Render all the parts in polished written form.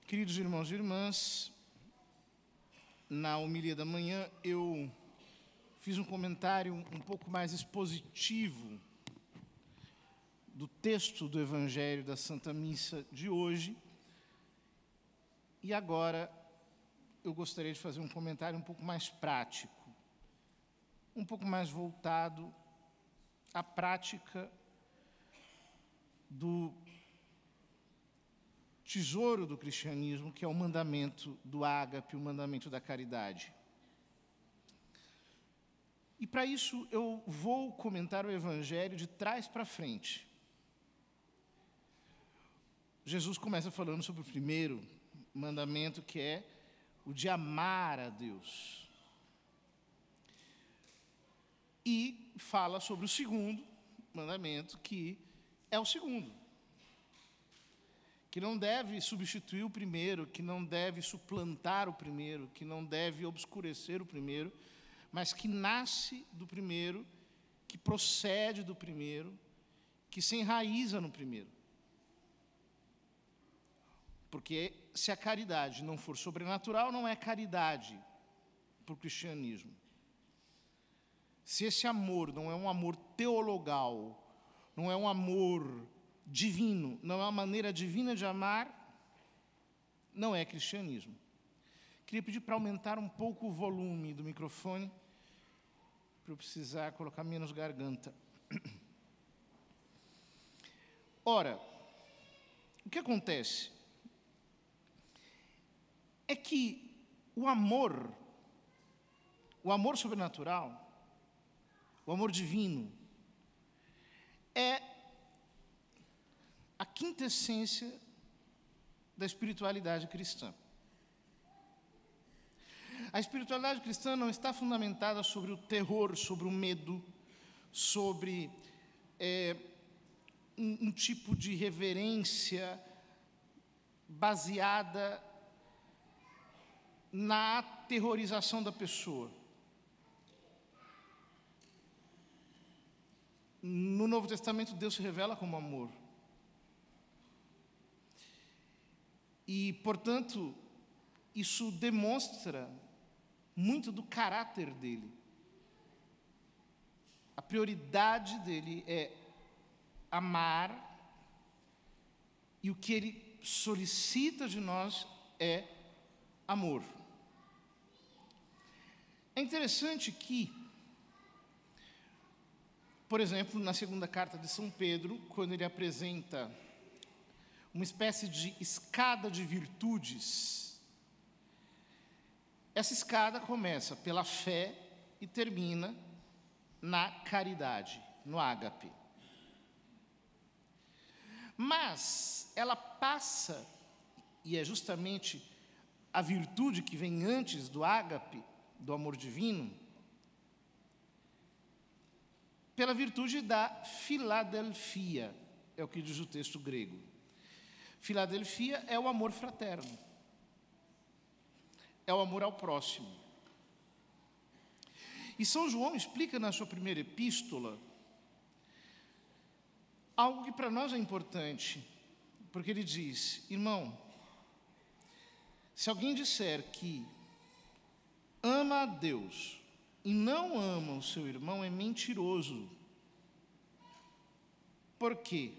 Queridos irmãos e irmãs, na homilia da manhã eu fiz um comentário um pouco mais expositivo do texto do Evangelho da Santa Missa de hoje. E agora eu gostaria de fazer um comentário um pouco mais prático, um pouco mais voltado à prática do tesouro do cristianismo, que é o mandamento do ágape, o mandamento da caridade. E para isso eu vou comentar o Evangelho de trás para frente. Jesus começa falando sobre o primeiro mandamento, que é o de amar a Deus. E fala sobre o segundo mandamento, que é o segundo, que não deve substituir o primeiro, que não deve suplantar o primeiro, que não deve obscurecer o primeiro, mas que nasce do primeiro, que procede do primeiro, que se enraiza no primeiro. Porque se a caridade não for sobrenatural, não é caridade para o cristianismo. Se esse amor não é um amor teologal, não é um amor divino, não é uma maneira divina de amar, não é cristianismo. Queria pedir para aumentar um pouco o volume do microfone, para eu precisar colocar menos garganta. Ora, o que acontece é que o amor sobrenatural, o amor divino, é a quintessência da espiritualidade cristã. A espiritualidade cristã não está fundamentada sobre o terror, sobre o medo, sobre um tipo de reverência baseada na aterrorização da pessoa. No Novo Testamento, Deus se revela como amor. E, portanto, isso demonstra muito do caráter dele. A prioridade dele é amar, e o que ele solicita de nós é amor. É interessante que, por exemplo, na segunda carta de São Pedro, quando ele apresenta uma espécie de escada de virtudes, essa escada começa pela fé e termina na caridade, no ágape. Mas ela passa, e é justamente a virtude que vem antes do ágape, do amor divino, pela virtude da filadelfia, é o que diz o texto grego. Filadelfia é o amor fraterno, é o amor ao próximo. E São João explica na sua primeira epístola algo que para nós é importante, porque ele diz: irmão, se alguém disser que ama a Deus e não ama o seu irmão, é mentiroso. Por quê?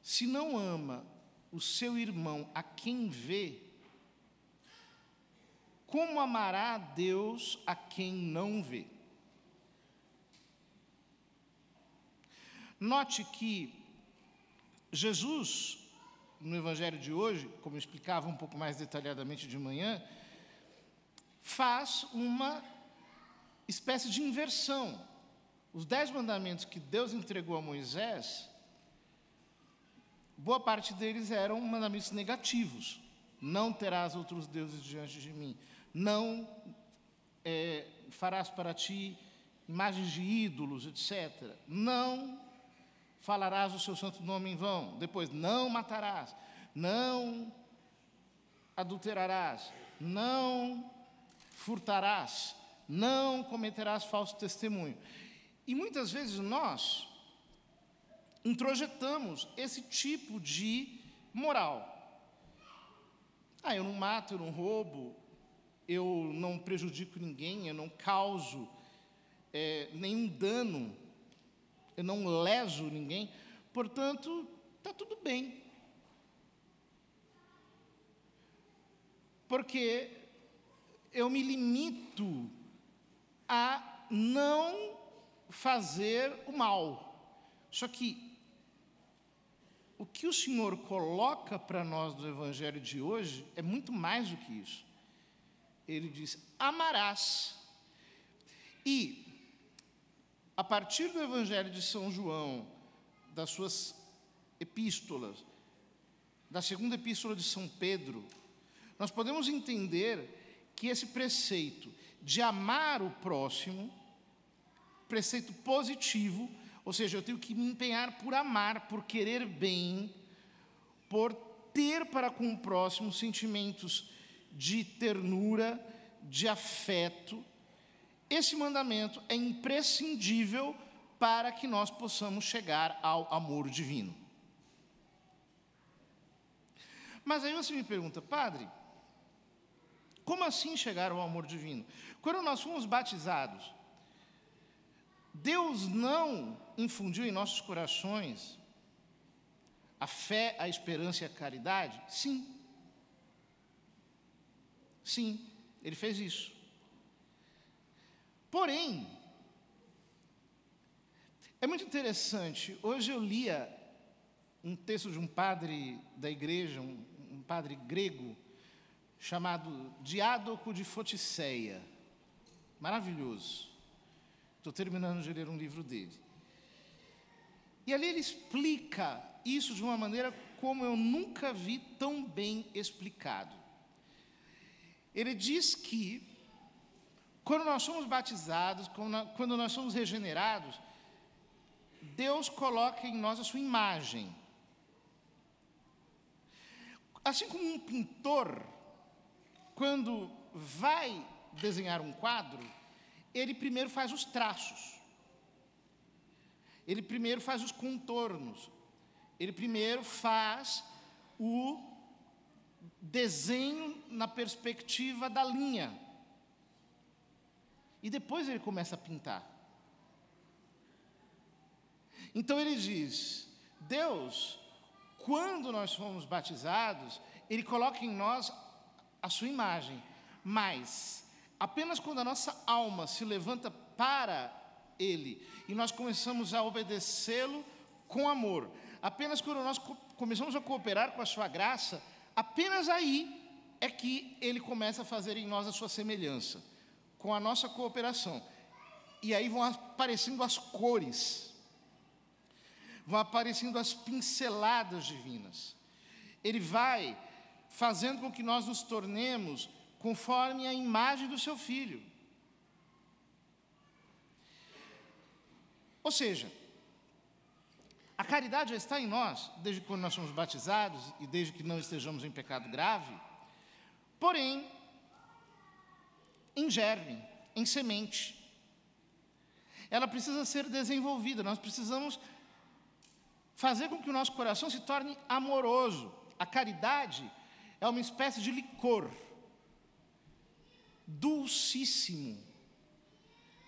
Se não ama o seu irmão a quem vê, como amará a Deus a quem não vê? Note que Jesus, no Evangelho de hoje, como eu explicava um pouco mais detalhadamente de manhã, faz uma espécie de inversão. Os 10 mandamentos que Deus entregou a Moisés, boa parte deles eram mandamentos negativos. Não terás outros deuses diante de mim. Não farás para ti imagens de ídolos, etc. Não falarás o seu santo nome em vão. Depois, não matarás. Não adulterarás. Não furtarás. Não cometerás falso testemunho. E muitas vezes nós introjetamos esse tipo de moral. eu não mato, eu não roubo, eu não prejudico ninguém, eu não causo nenhum dano, eu não leso ninguém, portanto, está tudo bem. Porque eu me limito a não fazer o mal. Só que o que o Senhor coloca para nós do Evangelho de hoje é muito mais do que isso. Ele diz: amarás. E, a partir do Evangelho de São João, das suas epístolas, da segunda epístola de São Pedro, nós podemos entender que esse preceito de amar o próximo, preceito positivo, ou seja, eu tenho que me empenhar por amar, por querer bem, por ter para com o próximo sentimentos de ternura, de afeto. Esse mandamento é imprescindível para que nós possamos chegar ao amor divino. Mas aí você me pergunta: padre, como assim chegar ao amor divino? Quando nós fomos batizados, Deus não infundiu em nossos corações a fé, a esperança e a caridade? Sim. Sim, Ele fez isso. Porém, é muito interessante. Hoje eu lia um texto de um padre da igreja, um padre grego, chamado Diádoco de Foticeia. Maravilhoso. Estou terminando de ler um livro dele. E ali ele explica isso de uma maneira como eu nunca vi tão bem explicado. Ele diz que, quando nós somos batizados, quando nós somos regenerados, Deus coloca em nós a sua imagem. Assim como um pintor, quando vai desenhar um quadro, ele primeiro faz os traços, ele primeiro faz os contornos, ele primeiro faz o desenho na perspectiva da linha, e depois ele começa a pintar. Então ele diz: Deus, quando nós fomos batizados, Ele coloca em nós a sua imagem, mas apenas quando a nossa alma se levanta para Ele e nós começamos a obedecê-lo com amor, apenas quando nós começamos a cooperar com a sua graça, apenas aí é que Ele começa a fazer em nós a sua semelhança, com a nossa cooperação. E aí vão aparecendo as cores, vão aparecendo as pinceladas divinas. Ele vai fazendo com que nós nos tornemos conforme a imagem do seu Filho. Ou seja, a caridade já está em nós, desde quando nós somos batizados e desde que não estejamos em pecado grave, porém, em germe, em semente. Ela precisa ser desenvolvida, nós precisamos fazer com que o nosso coração se torne amoroso. A caridade é uma espécie de licor dulcíssimo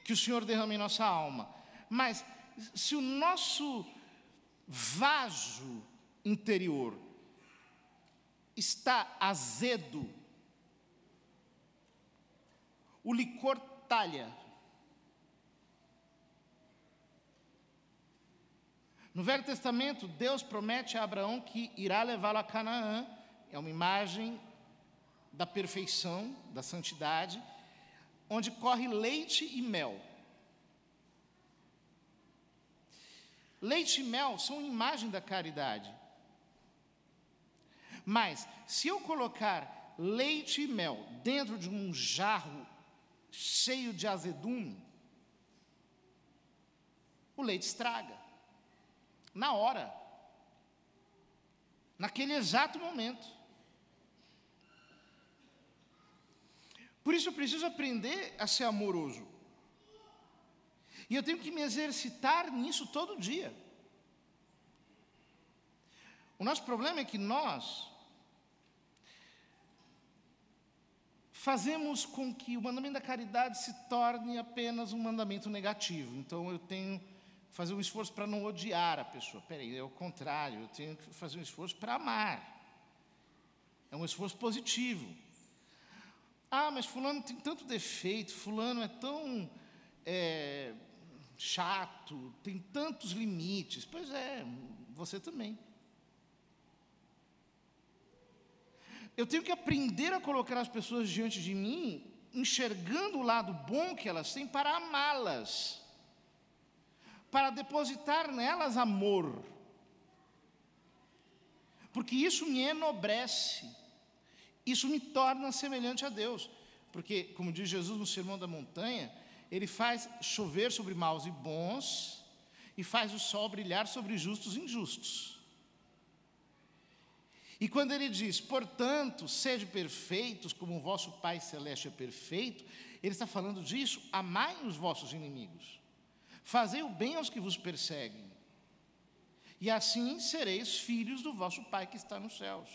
que o Senhor derrama em nossa alma. Mas se o nosso vaso interior está azedo, o licor talha. No Velho Testamento, Deus promete a Abraão que irá levá-lo a Canaã. É uma imagem da perfeição, da santidade, onde corre leite e mel. Leite e mel são imagem da caridade. Mas, se eu colocar leite e mel dentro de um jarro cheio de azedume, o leite estraga. Na hora. Naquele exato momento. Por isso eu preciso aprender a ser amoroso. E eu tenho que me exercitar nisso todo dia. O nosso problema é que nós fazemos com que o mandamento da caridade se torne apenas um mandamento negativo. Então, eu tenho que fazer um esforço para não odiar a pessoa. Peraí, é o contrário, eu tenho que fazer um esforço para amar. É um esforço positivo. Ah, mas fulano tem tanto defeito, fulano é tão chato, tem tantos limites. Pois é, você também. Eu tenho que aprender a colocar as pessoas diante de mim, enxergando o lado bom que elas têm para amá-las, para depositar nelas amor, porque isso me enobrece, isso me torna semelhante a Deus, porque, como diz Jesus no Sermão da Montanha, Ele faz chover sobre maus e bons, e faz o sol brilhar sobre justos e injustos. E quando Ele diz, portanto, sede perfeitos, como o vosso Pai Celeste é perfeito, Ele está falando disso, amai os vossos inimigos, fazei o bem aos que vos perseguem, e assim sereis filhos do vosso Pai que está nos céus.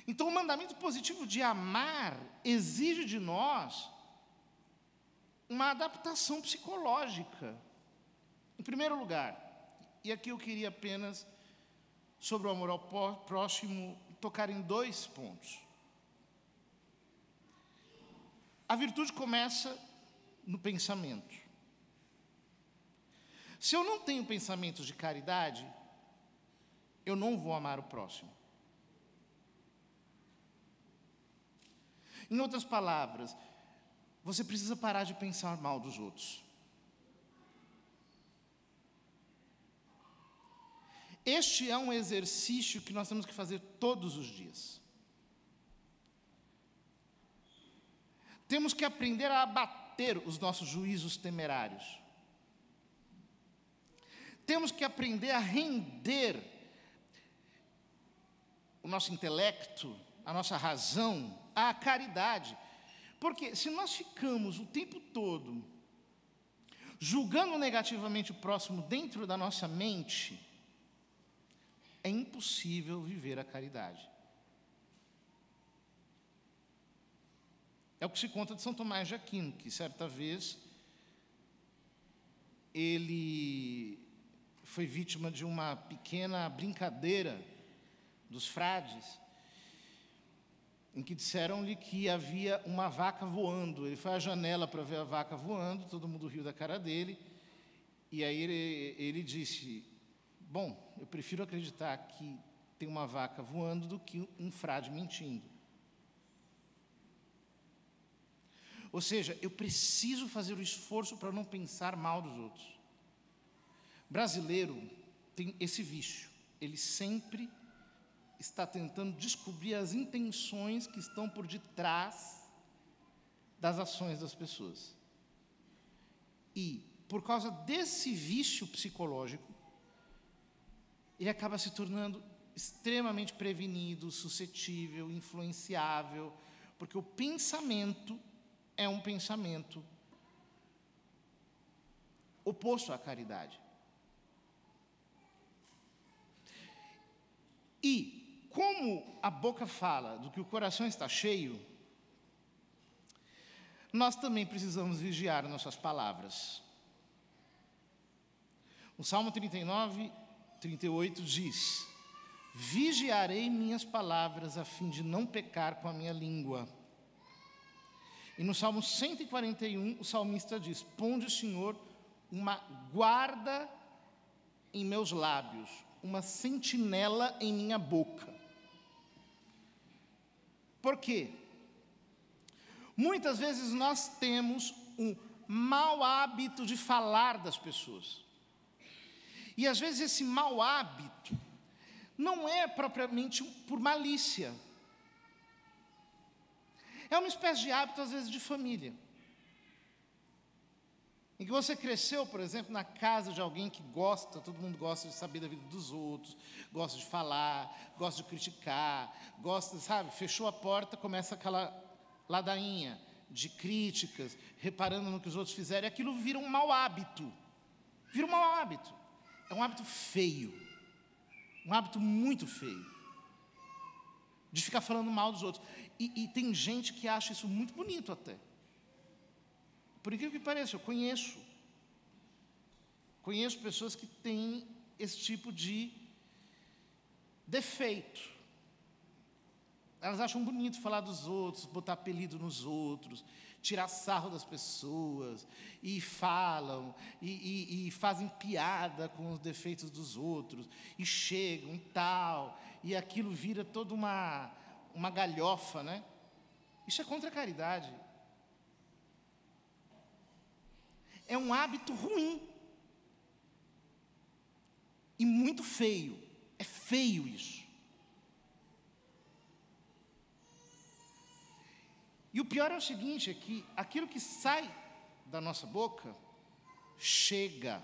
Então, o mandamento positivo de amar exige de nós uma adaptação psicológica. Em primeiro lugar, e aqui eu queria apenas, sobre o amor ao próximo, tocar em 2 pontos. A virtude começa no pensamento. Se eu não tenho pensamentos de caridade, eu não vou amar o próximo. Em outras palavras, você precisa parar de pensar mal dos outros. Este é um exercício que nós temos que fazer todos os dias. Temos que aprender a abater os nossos juízos temerários. Temos que aprender a render o nosso intelecto, a nossa razão, à caridade. Porque se nós ficamos o tempo todo julgando negativamente o próximo dentro da nossa mente, é impossível viver a caridade. É o que se conta de São Tomás de Aquino, que certa vez ele foi vítima de uma pequena brincadeira dos frades, em que disseram-lhe que havia uma vaca voando. Ele foi à janela para ver a vaca voando, todo mundo riu da cara dele, e aí ele disse, bom, eu prefiro acreditar que tem uma vaca voando do que um frade mentindo. Ou seja, eu preciso fazer o esforço para não pensar mal dos outros. Brasileiro tem esse vício, ele sempre está tentando descobrir as intenções que estão por detrás das ações das pessoas. E, por causa desse vício psicológico, ele acaba se tornando extremamente prevenido, suscetível, influenciável, porque o pensamento é um pensamento oposto à caridade. E, como a boca fala do que o coração está cheio, nós também precisamos vigiar nossas palavras. O Salmo 39, 38 diz, vigiarei minhas palavras a fim de não pecar com a minha língua. E no Salmo 141, o salmista diz, ponde, Senhor, uma guarda em meus lábios, uma sentinela em minha boca. Por quê? Muitas vezes nós temos um mau hábito de falar das pessoas. E às vezes esse mau hábito não é propriamente por malícia. É uma espécie de hábito, às vezes, de família. Em que você cresceu, por exemplo, na casa de alguém que gosta, todo mundo gosta de saber da vida dos outros, gosta de falar, gosta de criticar, gosta, sabe, fechou a porta, começa aquela ladainha de críticas, reparando no que os outros fizeram, e aquilo vira um mau hábito. Vira um mau hábito. É um hábito feio. Um hábito muito feio. de ficar falando mal dos outros. E tem gente que acha isso muito bonito até. Por incrível que pareça, eu conheço pessoas que têm esse tipo de defeito. Elas acham bonito falar dos outros, botar apelido nos outros, tirar sarro das pessoas, e falam, e fazem piada com os defeitos dos outros, e chegam e tal, e aquilo vira toda uma galhofa, né? Isso é contra a caridade. É um hábito ruim. E muito feio. É feio isso. E o pior é o seguinte, é que aquilo que sai da nossa boca, chega.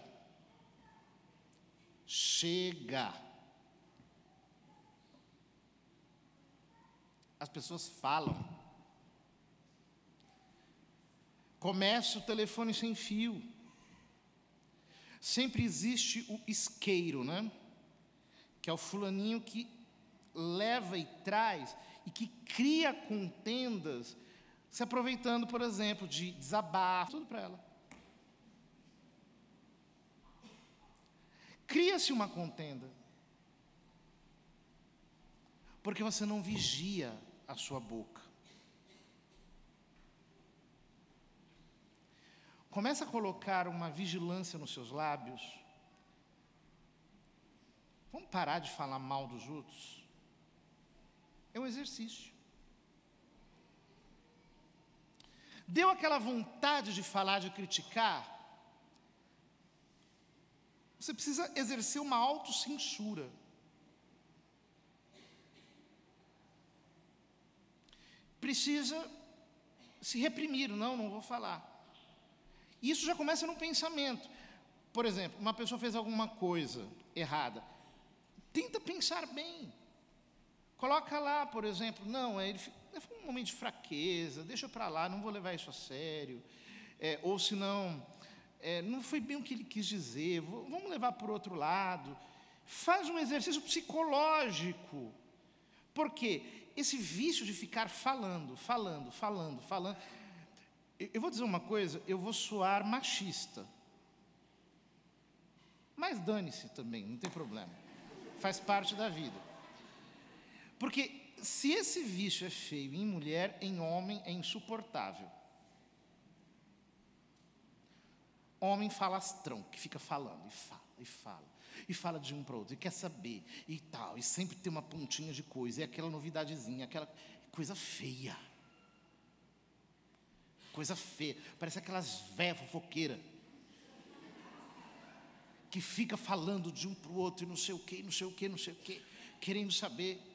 As pessoas falam. Começa o telefone sem fio. Sempre existe o isqueiro, né? Que é o fulaninho que leva e traz e que cria contendas, se aproveitando, por exemplo, de desabafo, tudo para ela. Cria-se uma contenda, porque você não vigia a sua boca. Começa a colocar uma vigilância nos seus lábios. Vamos parar de falar mal dos outros? É um exercício. Deu aquela vontade de falar, de criticar? Você precisa exercer uma autocensura. Precisa se reprimir. Não vou falar. Isso já começa no pensamento. Por exemplo, uma pessoa fez alguma coisa errada. Tenta pensar bem. Coloca lá, por exemplo, ele foi um momento de fraqueza, deixa para lá, não vou levar isso a sério. Ou se não, não foi bem o que ele quis dizer, vamos levar por outro lado. Faz um exercício psicológico. Por quê? Esse vício de ficar falando. Eu vou dizer uma coisa, eu vou soar machista. Mas dane-se também, não tem problema. Faz parte da vida. Porque se esse vício é feio em mulher, em homem é insuportável. Homem falastrão, que fica falando, e fala de um para o outro, e quer saber, e tal, e sempre tem uma pontinha de coisa, e aquela novidadezinha, aquela coisa feia. Coisa feia, parece aquelas véias fofoqueiras, que fica falando de um para o outro, e não sei o quê, querendo saber.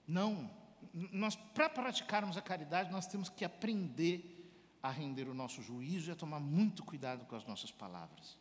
Não, nós, para praticarmos a caridade, nós temos que aprender a render o nosso juízo e a tomar muito cuidado com as nossas palavras.